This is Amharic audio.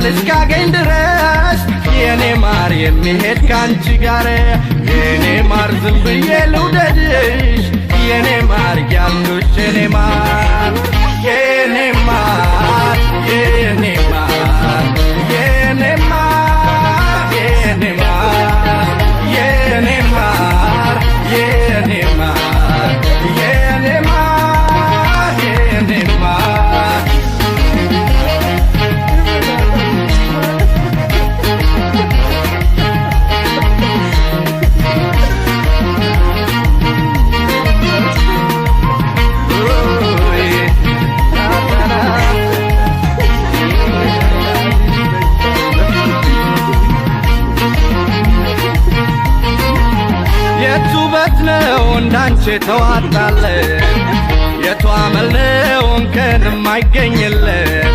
እስካገኝ ድረስ የኔ ማር የሚሄድ ካንቺ ጋር የኔ ማር ዝም ብዬ ልውደድሽ የኔ ማር ያልኩሽ የኔ ማር የኔ ማር የኔ ማር የኔ ማር የኔ ማር የኔ ማር የኔ ማር የኔ ማር የኔ ማር የቱ ውበት ነው እንዳንቺ ተዋጣለ የቱ አመል ነው እንከን የማይገኝለት